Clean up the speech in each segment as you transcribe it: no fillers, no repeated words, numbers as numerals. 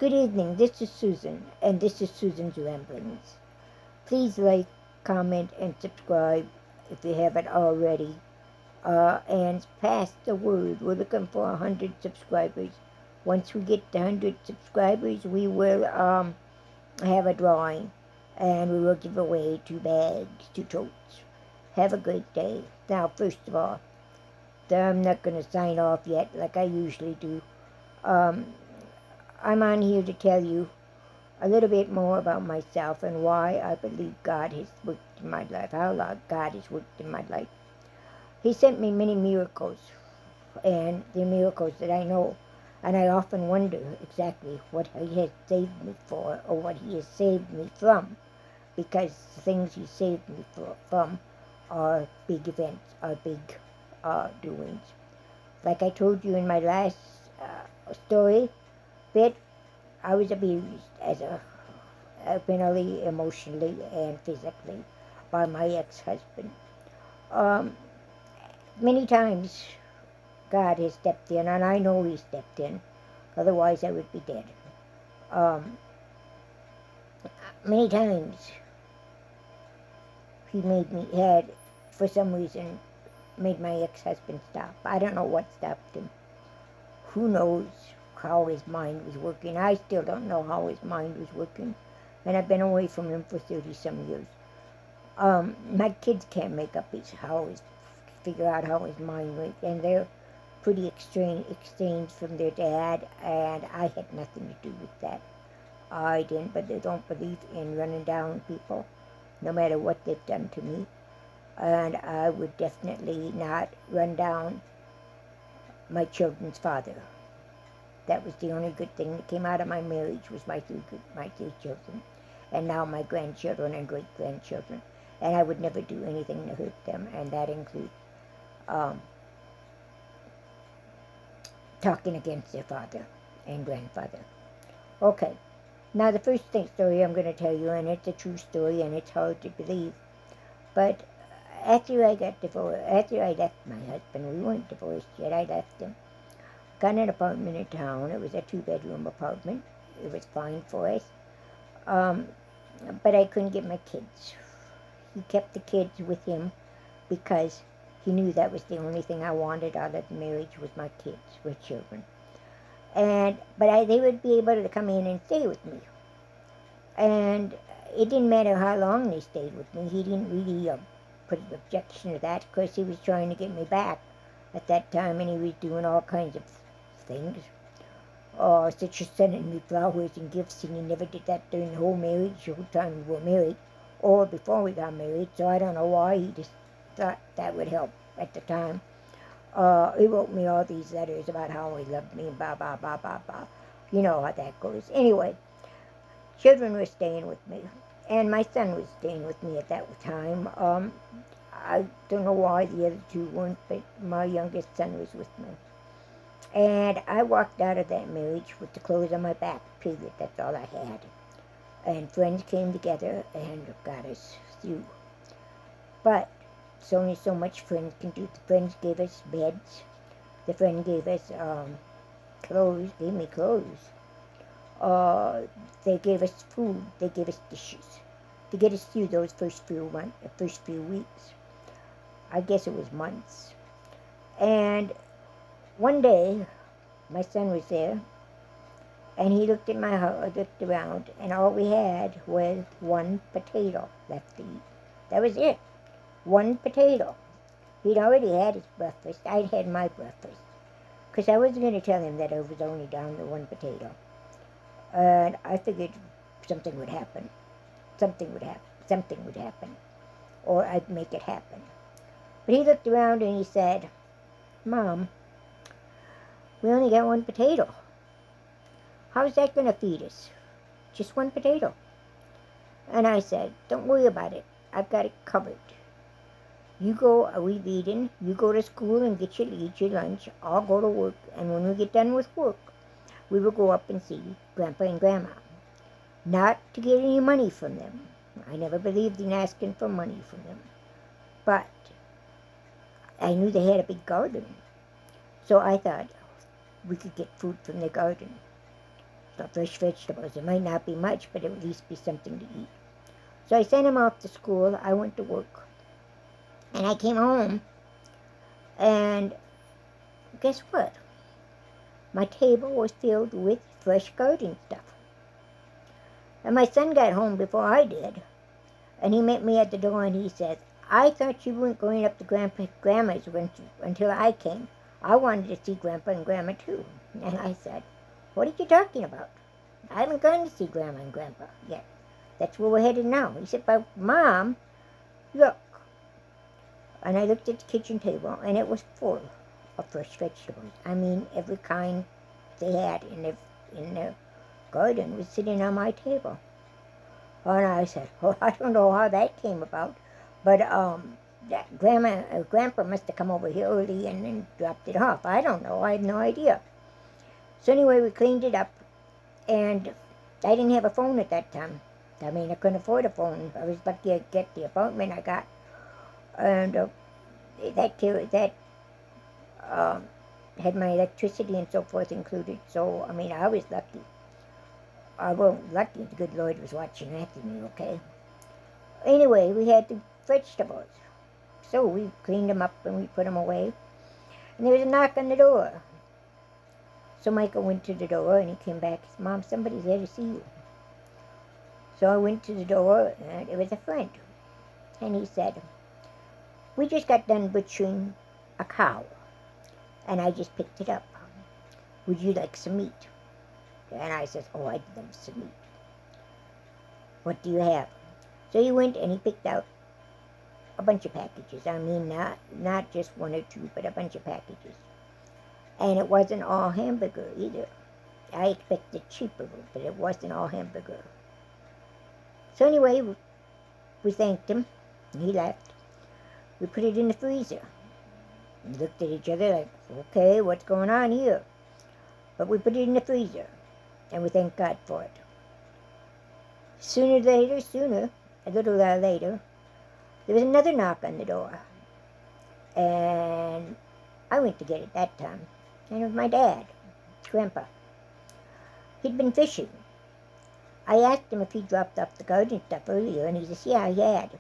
Good evening, this is Susan, and this is Susan's Ramblings. Please like, comment, and subscribe if you haven't already. And pass the word. We're looking for 100 subscribers. Once we get to 100 subscribers, we will have a drawing, and we will give away 2 bags, 2 totes. Have a great day. Now, first of all, I'm not going to sign off yet like I usually do. Um, I'm on here to tell you a little bit more about myself and why I believe God has worked in my life, how God has worked in my life. He sent me many miracles, and the miracles that I know, and I often wonder exactly what He has saved me for or what He has saved me from, because the things He saved me from are big events, are big doings. Like I told you in my last story bit, I was abused as a mentally, emotionally, and physically by my ex-husband. Um, Many times God has stepped in, and I know He stepped in, otherwise I would be dead. Um, Many times He had, for some reason, made my ex-husband stop. I don't know what stopped him. Who knows how his mind was working? I still don't know how his mind was working, and I've been away from him for 30-some years. My kids can't make up figure out how his mind works, and they're pretty exchanged from their dad, and I had nothing to do with that. I didn't, but they don't believe in running down people, no matter what they've done to me, and I would definitely not run down my children's father. That was the only good thing that came out of my marriage was my three children, and now my grandchildren and great-grandchildren. And I would never do anything to hurt them, and that includes um, talking against their father and grandfather. Okay, now the first story I'm going to tell you, and it's a true story, and it's hard to believe, but after I got divorced, after I left my husband, we weren't divorced yet, I left him, got an apartment in town. It was a 2-bedroom apartment. It was fine for us. Um, but I couldn't get my kids. He kept the kids with him because he knew that was the only thing I wanted out of the marriage was my kids, with children. But they would be able to come in and stay with me. And it didn't matter how long they stayed with me. He didn't really put an objection to that because he was trying to get me back at that time, and he was doing all kinds of things. Such as sending me flowers and gifts, and he never did that during the whole marriage, the whole time we were married, or before we got married, so I don't know why he just thought that would help at the time. He wrote me all these letters about how he loved me, blah, blah, blah, blah, blah. You know how that goes. Anyway, children were staying with me, and my son was staying with me at that time. I don't know why the other two weren't, but my youngest son was with me. And I walked out of that marriage with the clothes on my back, period. That's all I had. And friends came together and got us through. But it's only so much friends can do. The friends gave us beds. The friend gave us clothes, gave me clothes. They gave us food. They gave us dishes to get us through those first few weeks. I guess it was months. And one day, my son was there, and he looked around, and all we had was one potato left to eat. That was it. One potato. He'd already had his breakfast. I'd had my breakfast. Because I wasn't going to tell him that I was only down to one potato. And I figured something would happen. Something would happen. Something would happen. Or I'd make it happen. But he looked around and he said, "Mom, we only got one potato. How's that going to feed us? Just one potato." And I said, "Don't worry about it. I've got it covered. We've eaten, you go to school and eat your lunch. I'll go to work, and when we get done with work, we will go up and see Grandpa and Grandma. Not to get any money from them. I never believed in asking for money from them. But I knew they had a big garden. So I thought we could get food from their garden. fresh vegetables. It might not be much, but it would at least be something to eat. So I sent him off to school. I went to work. And I came home, and guess what? My table was filled with fresh garden stuff. And my son got home before I did, and he met me at the door, and he says, I thought you weren't going up to Grandma's until I came. I wanted to see Grandpa and Grandma too. And I said, what are you talking about? I haven't gone to see Grandma and Grandpa yet. That's where we're headed now. He said, but Mom, look. And I looked at the kitchen table, and it was full of fresh vegetables. I mean, every kind they had in the garden was sitting on my table. And I said, oh, I don't know how that came about, but Grandpa must have come over here early and then dropped it off. I don't know. I have no idea. So anyway, we cleaned it up, and I didn't have a phone at that time. I mean, I couldn't afford a phone. I was lucky to get the apartment I got, and that had my electricity and so forth included. So, I mean, I was lucky. Well, lucky the good Lord was watching after me, okay? Anyway, we had the vegetables. So we cleaned them up and we put them away. And there was a knock on the door. So Michael went to the door and he came back. He said, Mom, somebody's there to see you. So I went to the door and it was a friend. And he said, we just got done butchering a cow. And I just picked it up. Would you like some meat? And I said, oh, I'd love some meat. What do you have? So he went and he picked out a bunch of packages. I mean, not just one or two, but a bunch of packages. And it wasn't all hamburger either. I expected cheaper, but it wasn't all hamburger. So anyway, we thanked him, and he left. We put it in the freezer. We looked at each other like, okay, what's going on here? But we put it in the freezer, and we thank God for it. A little while later, there was another knock on the door. And I went to get it that time. And it was my dad, Grandpa. He'd been fishing. I asked him if he dropped off the garden stuff earlier, and he says, yeah, he had.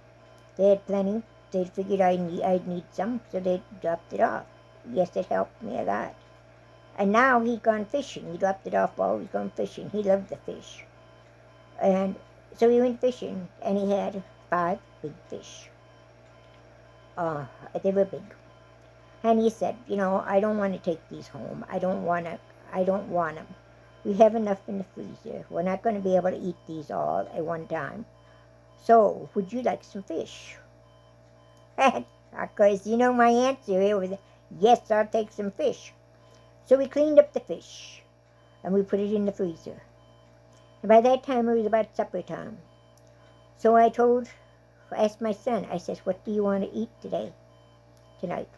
They had plenty. They figured I'd need some, so they dropped it off. Yes, it helped me a lot. And now he'd gone fishing. He dropped it off while he was going fishing. He loved the fish. And so he went fishing, and he had 5 big fish. They were big. And he said, you know, I don't want to take these home. I don't want them. We have enough in the freezer. We're not going to be able to eat these all at one time. So, would you like some fish? And, of course, you know my answer. It was, yes, I'll take some fish. So we cleaned up the fish, and we put it in the freezer. And by that time, it was about supper time. So I asked my son, I said, what do you want to eat tonight?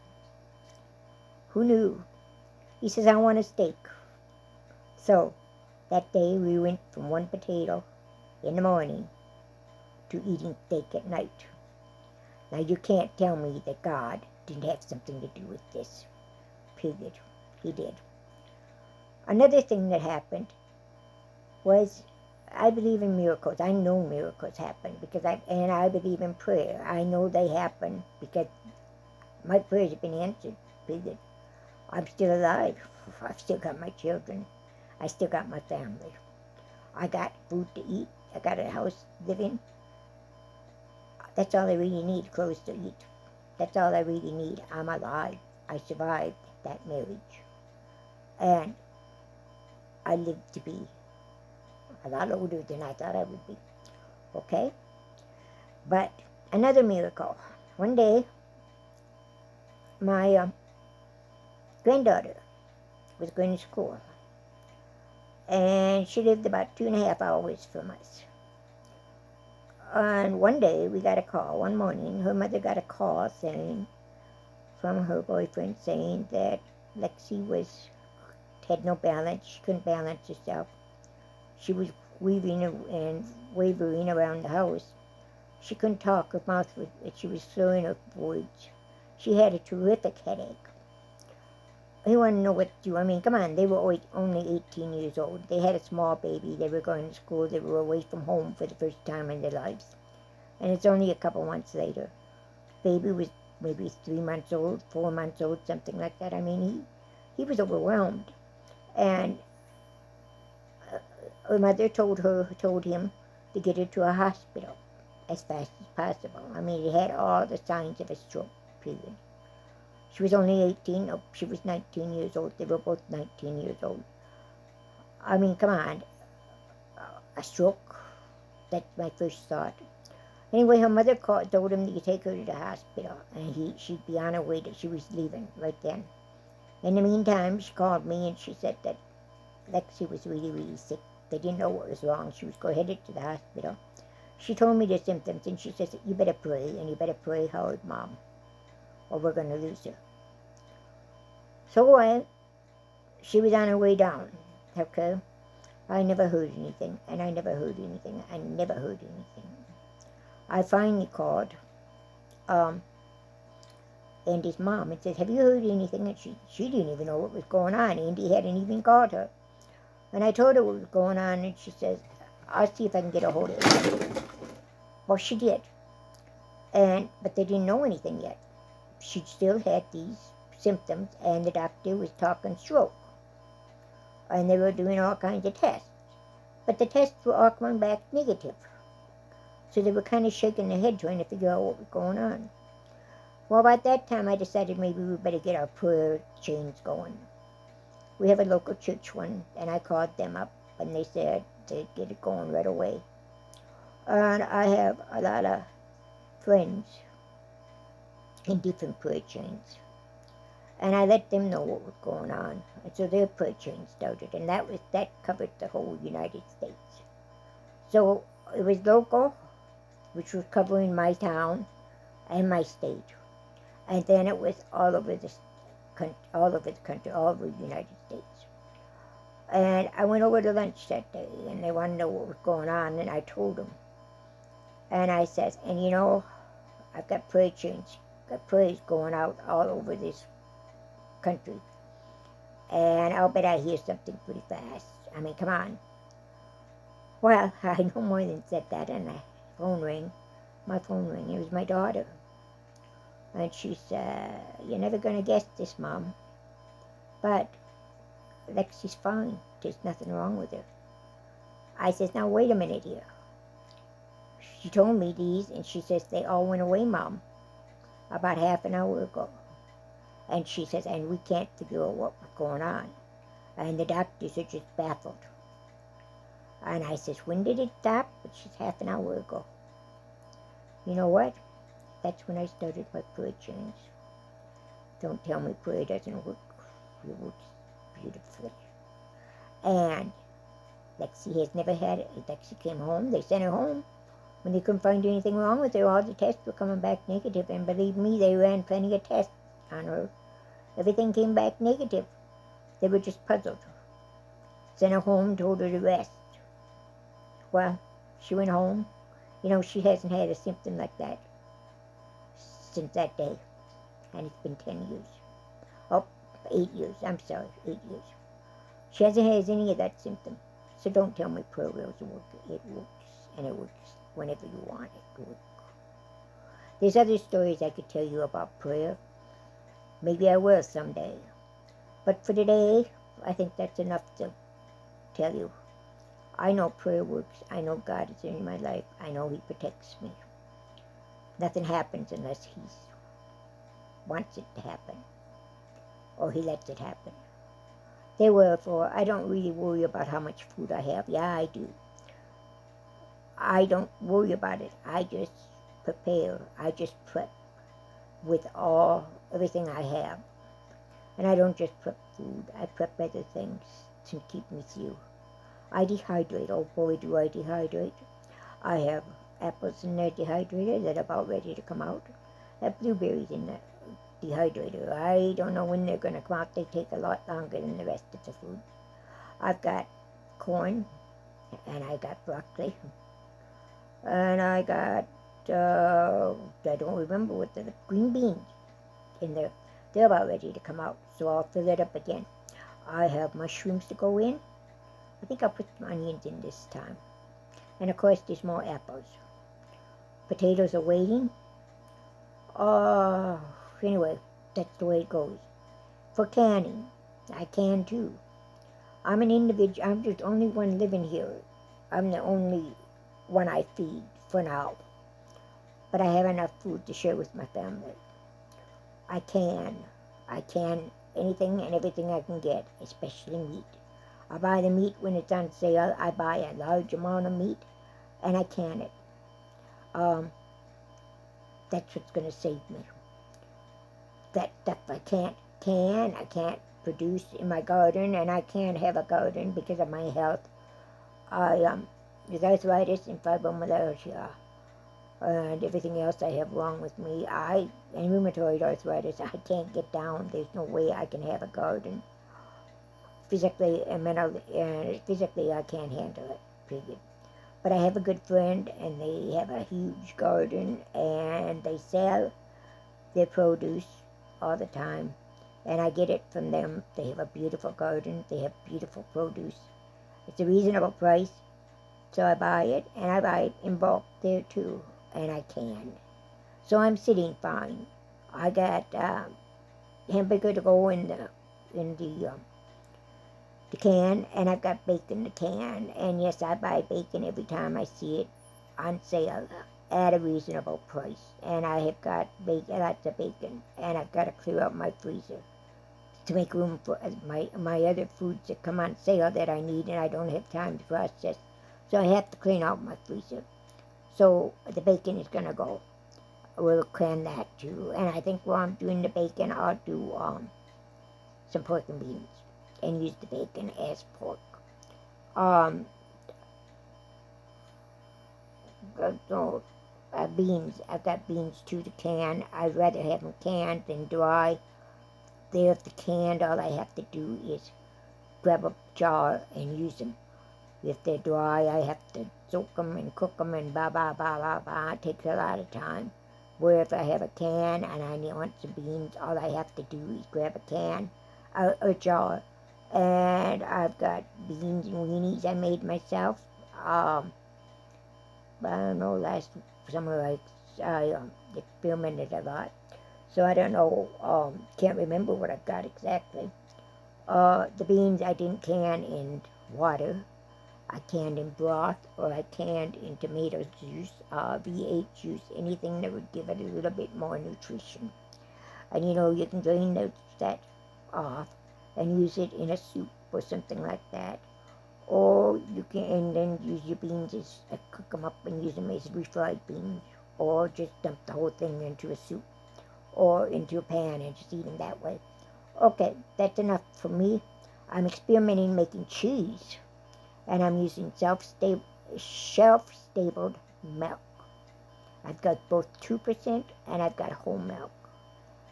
Who knew? He says, I want a steak. So that day we went from one potato in the morning to eating steak at night. Now you can't tell me that God didn't have something to do with this. Period. He did. Another thing that happened was, I believe in miracles. I know miracles happen and I believe in prayer. I know they happen because my prayers have been answered. Period. I'm still alive. I've still got my children. I still got my family. I got food to eat. I got a house to live in. That's all I really need, clothes to eat. That's all I really need. I'm alive. I survived that marriage. And I lived to be a lot older than I thought I would be. Okay? But another miracle. One day, my granddaughter was going to school. And she lived about 2.5 hours from us. And one day we got a call, one morning, her mother got a call from her boyfriend saying that Lexi had no balance, she couldn't balance herself. She was weaving and wavering around the house. She couldn't talk, her mouth she was slurring her words. She had a terrific headache. he wanted to know what to do. I mean, come on, they were only 18 years old. They had a small baby. They were going to school. They were away from home for the first time in their lives. And it's only a couple months later. Baby was maybe 3 months old, 4 months old, something like that. I mean, he was overwhelmed. And her mother told him to get her to a hospital as fast as possible. I mean, it had all the signs of a stroke, period. She was only 18. No, she was 19 years old. They were both 19 years old. I mean, come on. A stroke? That's my first thought. Anyway, her mother told him to take her to the hospital, and she'd be on her way. She was leaving right then. In the meantime, she called me, and she said that Lexi was really, really sick. They didn't know what was wrong. She was headed to the hospital. She told me the symptoms, and she says, you better pray, and you better pray hard, Mom, or we're going to lose her. So she was on her way down, okay? I never heard anything, and I never heard anything. I never heard anything. I finally called Andy's mom and said, have you heard anything? And she didn't even know what was going on. Andy hadn't even called her. And I told her what was going on, and she says, I'll see if I can get a hold of her. Well, she did. But they didn't know anything yet. She still had these symptoms, and the doctor was talking stroke. And they were doing all kinds of tests. But the tests were all coming back negative. So they were kind of shaking their head trying to figure out what was going on. Well, about that time, I decided maybe we better get our prayer chains going. We have a local church one, and I called them up, and they said to get it going right away. And I have a lot of friends in different prayer chains. And I let them know what was going on. And so their prayer chain started, and that covered the whole United States. So it was local, which was covering my town and my state. And then it was all over the country, all over the United States. And I went over to lunch that day, and they wanted to know what was going on, and I told them. And I said, and you know, I've got prayer chains, got prayers going out all over this country. And I'll bet I hear something pretty fast. I mean, come on. Well, I no more than said that, and the phone rang. My phone rang. It was my daughter. And she said, you're never going to guess this, Mom. But Lexi's fine. There's nothing wrong with her. I says, now wait a minute here. She told me these, and she says, they all went away, Mom, about half an hour ago. And she says, and we can't figure out what was going on. And the doctors are just baffled. And I says, when did it stop? But she's half an hour ago. You know what? That's when I started my prayer chains. Don't tell me prayer doesn't work. It works beautifully. And Lexi has never had it. Lexi came home. They sent her home. When they couldn't find anything wrong with her, all the tests were coming back negative. And believe me, they ran plenty of tests on her. Everything came back negative. They were just puzzled. Sent her home, told her to rest. Well, she went home. You know, she hasn't had a symptom like that since that day. And it's been 10 years. Oh, 8 years. I'm sorry, 8 years. She hasn't had any of that symptom. So don't tell me prayer doesn't work. It works. And it works whenever you want it to work. There's other stories I could tell you about prayer. Maybe I will someday. But for today, I think that's enough to tell you. I know prayer works. I know God is in my life. I know He protects me. Nothing happens unless He wants it to happen. Or He lets it happen. Therefore, I don't really worry about how much food I have. Yeah, I do. I don't worry about it. I just prepare. I just prep with everything I have. And I don't just prep food. I prep other things to keep me through. I dehydrate. Oh boy, do I dehydrate. I have apples in the dehydrator that are about ready to come out. I have blueberries in the dehydrator. I don't know when they're going to come out. They take a lot longer than the rest of the food. I've got corn, and I got broccoli, and I got, I don't remember what the green beans in there. they're about ready to come out, so I'll fill it up again. I have mushrooms to go in. I think I'll put some onions in this time. And of course, there's more apples. Potatoes are waiting. Uh, anyway, that's the way it goes. For canning, I can too. I'm an individual. I'm the only one living here. I'm the only one I feed for now. But I have enough food to share with my family. I can. I can anything and everything I can get, especially meat. I buy the meat when it's on sale. I buy a large amount of meat and I can it. That's what's going to save me. That stuff I can't can, I can't produce in my garden, and I can't have a garden because of my health. With arthritis and fibromyalgia and everything else I have wrong with me, and rheumatoid arthritis, I can't get down. There's no way I can have a garden. Physically and mentally, physically I can't handle it, period. But I have a good friend, and they have a huge garden, and they sell their produce all the time, and I get it from them. They have a beautiful garden. They have beautiful produce. It's a reasonable price, so I buy it, and I buy it in bulk there too, and I can. So I'm sitting fine. I got hamburger to go in the can, and I've got bacon to can, and yes, I buy bacon every time I see it on sale at a reasonable price, and I have got lots of bacon, and I've got to clear out my freezer to make room for my other foods that come on sale that I need and I don't have time to process, so I have to clean out my freezer. So the bacon is going to go. We'll can that too, and I think while I'm doing the bacon, I'll do some pork and beans and use the bacon as pork. Beans. I've got beans too to can. I'd rather have them canned than dry. They're canned. All I have to do is grab a jar and use them. If they're dry, I have to soak them and cook them and blah, blah, blah, blah, blah. It takes a lot of time. Where if I have a can and I want some beans, all I have to do is grab a can, a jar, and I've got beans and weenies I made myself. I don't know, last summer I experimented a lot. So I don't know, can't remember what I've got exactly. The beans I didn't can in water. I canned in broth, or I canned in tomato juice, V8 juice, anything that would give it a little bit more nutrition. And you can drain that off and use it in a soup or something like that. Or you can, and then use your beans cook them up and use them as refried beans. Or just dump the whole thing into a soup or into a pan and just eat them that way. Okay, that's enough for me. I'm experimenting making cheese, and I'm using shelf-stable milk. I've got both 2% and I've got whole milk.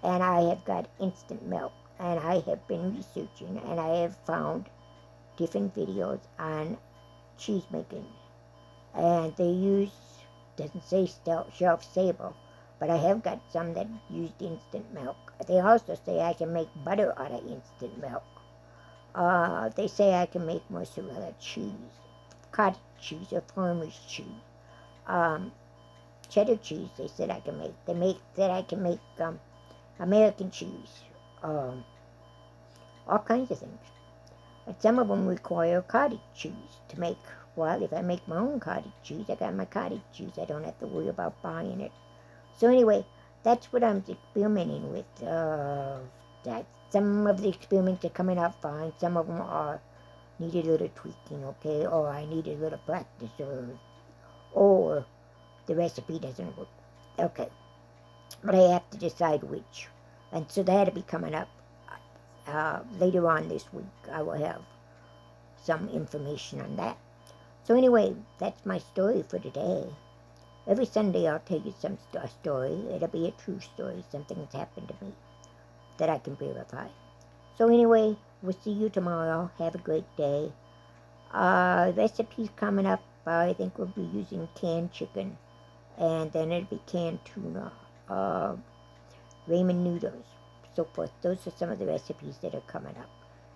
And I have got instant milk. And I have been researching, and I have found different videos on cheese making. And they use, doesn't say shelf-stable, but I have got some that used instant milk. They also say I can make butter out of instant milk. They say I can make mozzarella cheese, cottage cheese, or farmer's cheese. Cheddar cheese, they said I can make. Said I can make American cheese. All kinds of things. And some of them require cottage cheese to make. Well, if I make my own cottage cheese, I got my cottage cheese. I don't have to worry about buying it. So anyway, that's what I'm experimenting with. Some of the experiments are coming out fine. Some of them need a little tweaking, okay? Or I need a little practice, or the recipe doesn't work. Okay. But I have to decide which. And so that'll be coming up later on this week. I will have some information on that. So anyway, that's my story for today. Every Sunday I'll tell you some story. It'll be a true story, something that's happened to me that I can verify. So anyway, we'll see you tomorrow. Have a great day. Recipes coming up. I think we'll be using canned chicken, and then it'll be canned tuna, ramen noodles. so forth. Those are some of the recipes that are coming up.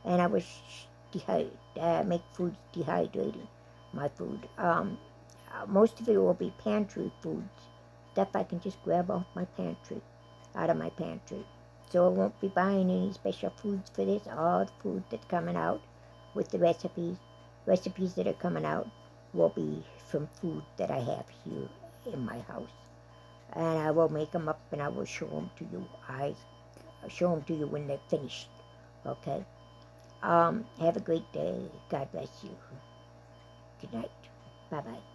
And I was make food dehydrating, my food. Most of it will be pantry foods, stuff I can just grab off my pantry, out of my pantry. So I won't be buying any special foods for this. All the food that's coming out with the recipes that are coming out will be from food that I have here in my house. And I will make them up and I will show them to you. I show them to you when they're finished. Okay? Have a great day. God bless you. Good night. Bye-bye.